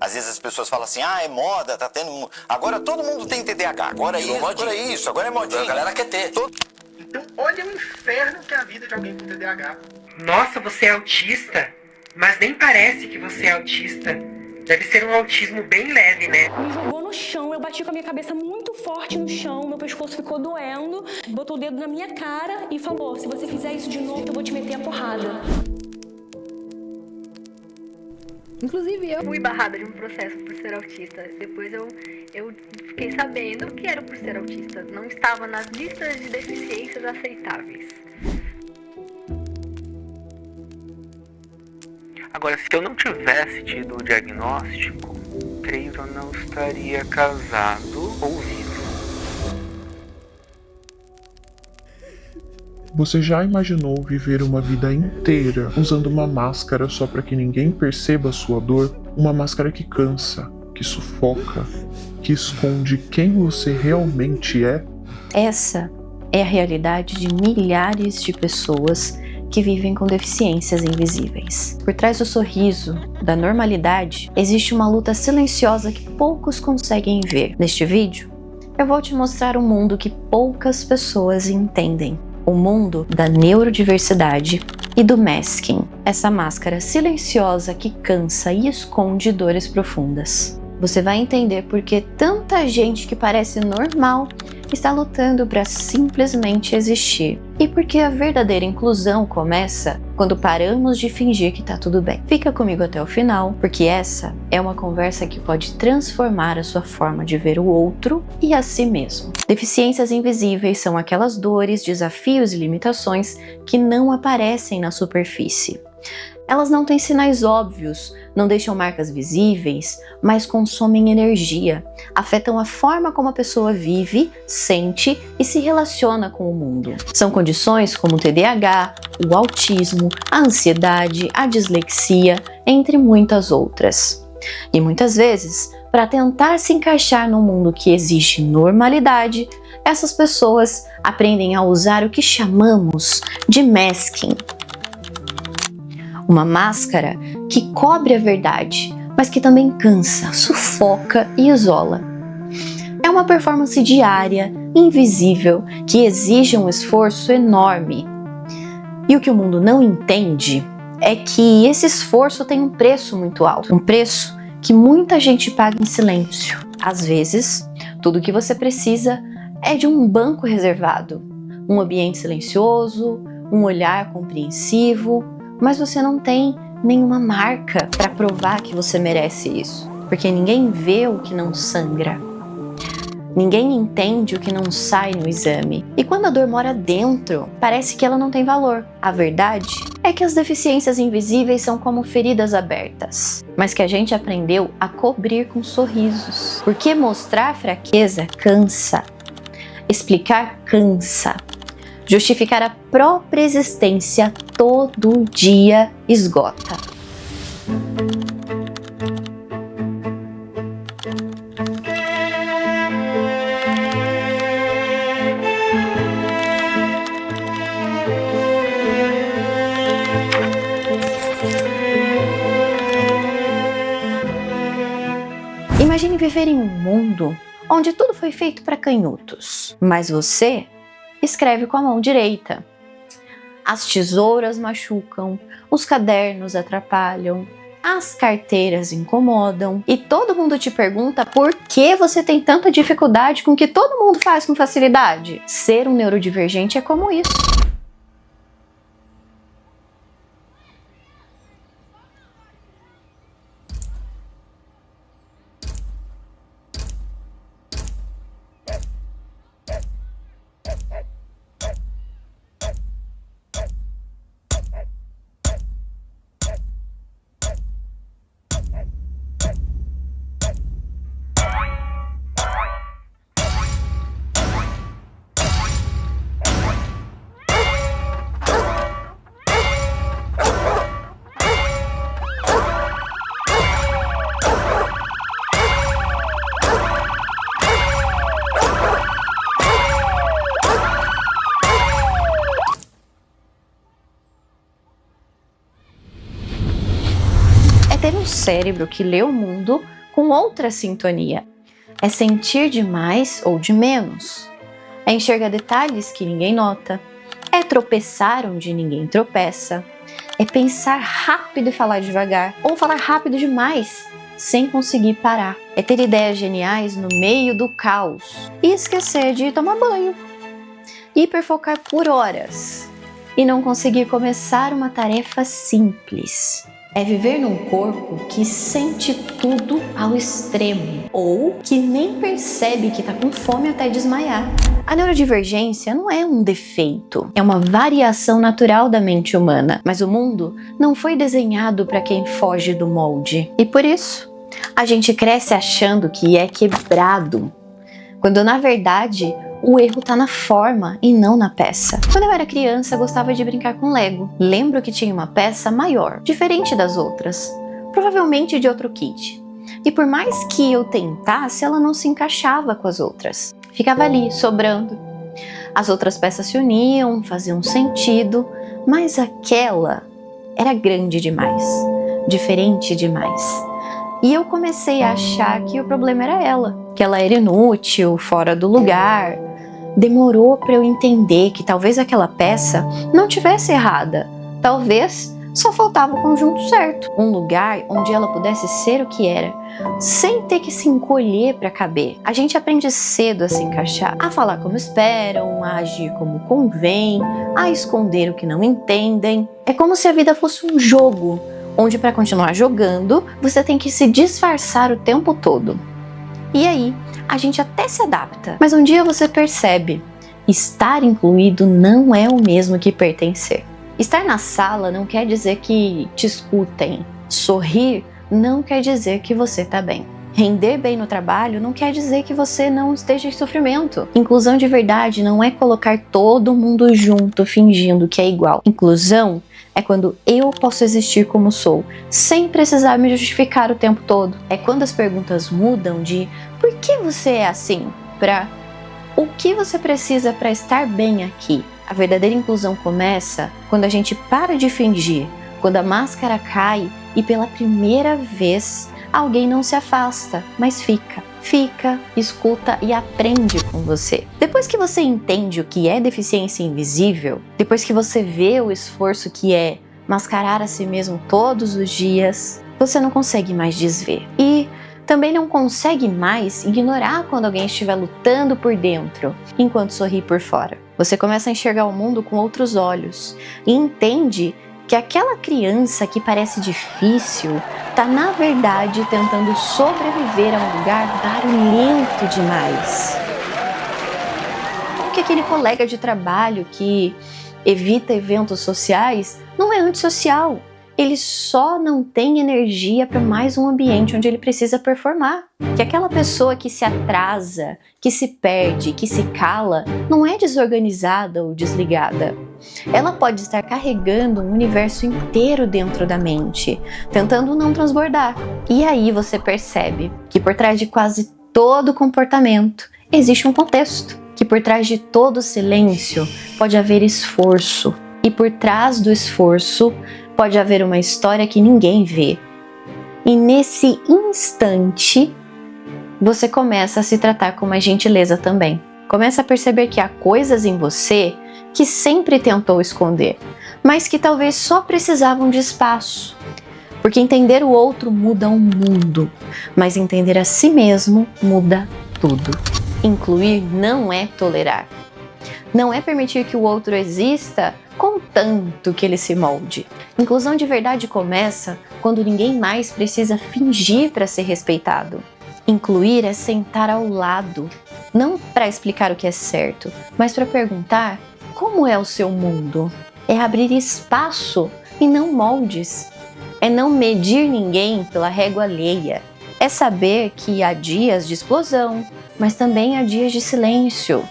Às vezes as pessoas falam assim, é moda, tá tendo... Agora todo mundo tem TDAH, agora é modinha. A galera quer ter. Então olha o inferno que é a vida de alguém com TDAH. Nossa, você é autista? Mas nem parece que você é autista. Deve ser um autismo bem leve, né? Me jogou no chão, eu bati com a minha cabeça muito forte no chão, meu pescoço ficou doendo, botou o dedo na minha cara e falou, se você fizer isso de novo, eu vou te meter a porrada. Inclusive, eu fui barrada de um processo por ser autista. Depois eu fiquei sabendo que era por ser autista. Não estava nas listas de deficiências aceitáveis. Agora, se eu não tivesse tido o diagnóstico, creio que eu não estaria casado ou vivo. Você já imaginou viver uma vida inteira usando uma máscara só para que ninguém perceba a sua dor? Uma máscara que cansa, que sufoca, que esconde quem você realmente é? Essa é a realidade de milhares de pessoas que vivem com deficiências invisíveis. Por trás do sorriso, da normalidade, existe uma luta silenciosa que poucos conseguem ver. Neste vídeo, eu vou te mostrar um mundo que poucas pessoas entendem. O mundo da neurodiversidade e do masking, essa máscara silenciosa que cansa e esconde dores profundas. Você vai entender por que tanta gente que parece normal está lutando para simplesmente existir. E porque a verdadeira inclusão começa quando paramos de fingir que tá tudo bem. Fica comigo até o final, porque essa é uma conversa que pode transformar a sua forma de ver o outro e a si mesmo. Deficiências invisíveis são aquelas dores, desafios e limitações que não aparecem na superfície. Elas não têm sinais óbvios, não deixam marcas visíveis, mas consomem energia, afetam a forma como a pessoa vive, sente e se relaciona com o mundo. São condições como o TDAH, o autismo, a ansiedade, a dislexia, entre muitas outras. E muitas vezes, para tentar se encaixar num mundo que exige normalidade, essas pessoas aprendem a usar o que chamamos de masking. Uma máscara que cobre a verdade, mas que também cansa, sufoca e isola. É uma performance diária, invisível, que exige um esforço enorme. E o que o mundo não entende é que esse esforço tem um preço muito alto, um preço que muita gente paga em silêncio. Às vezes, tudo o que você precisa é de um banco reservado, um ambiente silencioso, um olhar compreensivo, mas você não tem nenhuma marca para provar que você merece isso, porque ninguém vê o que não sangra. Ninguém entende o que não sai no exame. E quando a dor mora dentro, parece que ela não tem valor. A verdade é que as deficiências invisíveis são como feridas abertas, mas que a gente aprendeu a cobrir com sorrisos. Porque mostrar fraqueza cansa. Explicar cansa. Justificar a própria existência todo dia esgota. Imagine viver em um mundo onde tudo foi feito para canhotos, mas você escreve com a mão direita. As tesouras machucam, os cadernos atrapalham, as carteiras incomodam e todo mundo te pergunta por que você tem tanta dificuldade com o que todo mundo faz com facilidade. Ser um neurodivergente é como isso. um cérebro que lê o mundo com outra sintonia. É sentir de mais ou de menos. É enxergar detalhes que ninguém nota. É tropeçar onde ninguém tropeça. É pensar rápido e falar devagar, ou falar rápido demais, sem conseguir parar. É ter ideias geniais no meio do caos e esquecer de tomar banho. Hiperfocar por horas e não conseguir começar uma tarefa simples. É viver num corpo que sente tudo ao extremo ou que nem percebe que está com fome até desmaiar. A neurodivergência não é um defeito, é uma variação natural da mente humana, mas o mundo não foi desenhado para quem foge do molde. E por isso, a gente cresce achando que é quebrado, quando na verdade o erro está na forma e não na peça. Quando eu era criança, eu gostava de brincar com Lego. Lembro que tinha uma peça maior, diferente das outras, provavelmente de outro kit. E por mais que eu tentasse, ela não se encaixava com as outras. Ficava ali, sobrando. As outras peças se uniam, faziam sentido, mas aquela era grande demais, diferente demais. E eu comecei a achar que o problema era ela, que ela era inútil, fora do lugar. Demorou para eu entender que talvez aquela peça não tivesse errada. Talvez só faltava o conjunto certo. Um lugar onde ela pudesse ser o que era, sem ter que se encolher para caber. A gente aprende cedo a se encaixar, a falar como esperam, a agir como convém, a esconder o que não entendem. É como se a vida fosse um jogo, onde para continuar jogando, você tem que se disfarçar o tempo todo. E aí, a gente até se adapta, mas um dia você percebe, estar incluído não é o mesmo que pertencer. Estar na sala não quer dizer que te escutem. Sorrir não quer dizer que você está bem. Render bem no trabalho não quer dizer que você não esteja em sofrimento. Inclusão de verdade não é colocar todo mundo junto fingindo que é igual. Inclusão é quando eu posso existir como sou, sem precisar me justificar o tempo todo. É quando as perguntas mudam de por que você é assim, para o que você precisa para estar bem aqui. A verdadeira inclusão começa quando a gente para de fingir, quando a máscara cai e pela primeira vez alguém não se afasta, mas fica, escuta e aprende com você. Depois que você entende o que é deficiência invisível, depois que você vê o esforço que é mascarar a si mesmo todos os dias, você não consegue mais desver. E também não consegue mais ignorar quando alguém estiver lutando por dentro, enquanto sorri por fora. Você começa a enxergar o mundo com outros olhos e entende que aquela criança que parece difícil está, na verdade, tentando sobreviver a um lugar barulhento demais. Como que aquele colega de trabalho que evita eventos sociais não é antissocial. Ele só não tem energia para mais um ambiente onde ele precisa performar. Que aquela pessoa que se atrasa, que se perde, que se cala, não é desorganizada ou desligada. Ela pode estar carregando um universo inteiro dentro da mente, tentando não transbordar. E aí você percebe que por trás de quase todo comportamento existe um contexto. Que por trás de todo silêncio pode haver esforço. E por trás do esforço pode haver uma história que ninguém vê. E nesse instante, você começa a se tratar com mais gentileza também. Começa a perceber que há coisas em você que sempre tentou esconder, mas que talvez só precisavam de espaço. Porque entender o outro muda o mundo, mas entender a si mesmo muda tudo. Incluir não é tolerar. Não é permitir que o outro exista contanto que ele se molde. Inclusão de verdade começa quando ninguém mais precisa fingir para ser respeitado. Incluir é sentar ao lado, não para explicar o que é certo, mas para perguntar como é o seu mundo. É abrir espaço e não moldes. É não medir ninguém pela régua alheia. É saber que há dias de explosão, mas também há dias de silêncio.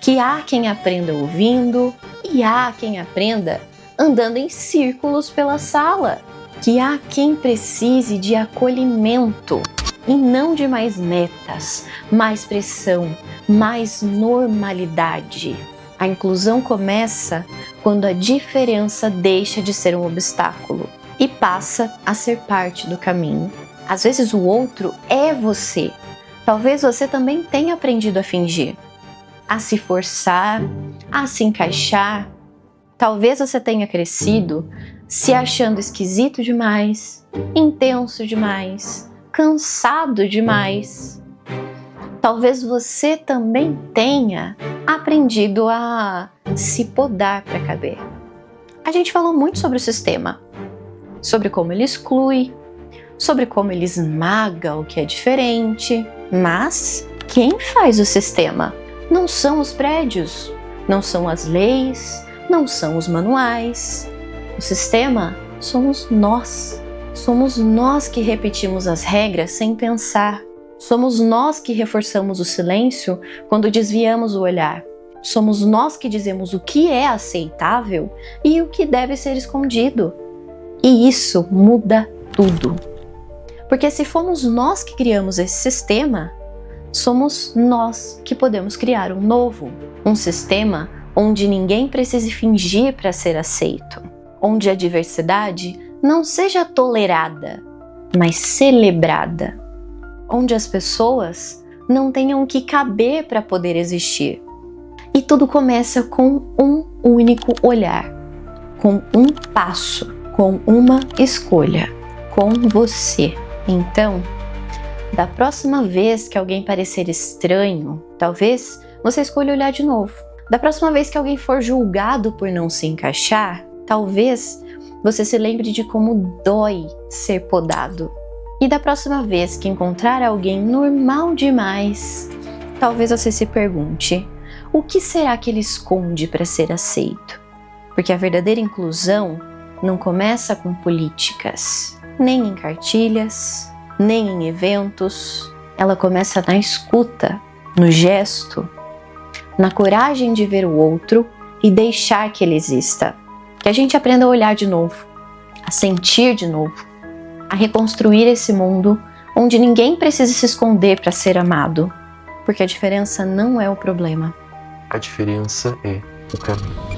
Que há quem aprenda ouvindo e há quem aprenda andando em círculos pela sala. Que há quem precise de acolhimento e não de mais metas, mais pressão, mais normalidade. A inclusão começa quando a diferença deixa de ser um obstáculo. e passa a ser parte do caminho. Às vezes o outro é você. Talvez você também tenha aprendido a fingir, a se forçar, a se encaixar. Talvez você tenha crescido se achando esquisito demais, intenso demais, cansado demais. Talvez você também tenha aprendido a se podar para caber. A gente falou muito sobre o sistema, sobre como ele exclui, sobre como ele esmaga o que é diferente. Mas quem faz o sistema? Não são os prédios, não são as leis, não são os manuais. O sistema somos nós. Somos nós que repetimos as regras sem pensar. Somos nós que reforçamos o silêncio quando desviamos o olhar. Somos nós que dizemos o que é aceitável e o que deve ser escondido. E isso muda tudo. Porque se fomos nós que criamos esse sistema, somos nós que podemos criar um novo. Um sistema onde ninguém precise fingir para ser aceito. Onde a diversidade não seja tolerada, mas celebrada. Onde as pessoas não tenham que caber para poder existir. E tudo começa com um único olhar, com um passo, com uma escolha, com você. Então, da próxima vez que alguém parecer estranho, talvez você escolha olhar de novo. Da próxima vez que alguém for julgado por não se encaixar, talvez você se lembre de como dói ser podado. E da próxima vez que encontrar alguém normal demais, talvez você se pergunte: o que será que ele esconde para ser aceito? Porque a verdadeira inclusão não começa com políticas, nem em cartilhas, nem em eventos. Ela começa na escuta, no gesto, na coragem de ver o outro e deixar que ele exista. Que a gente aprenda a olhar de novo, a sentir de novo, a reconstruir esse mundo onde ninguém precisa se esconder para ser amado. Porque a diferença não é o problema. A diferença é o caminho.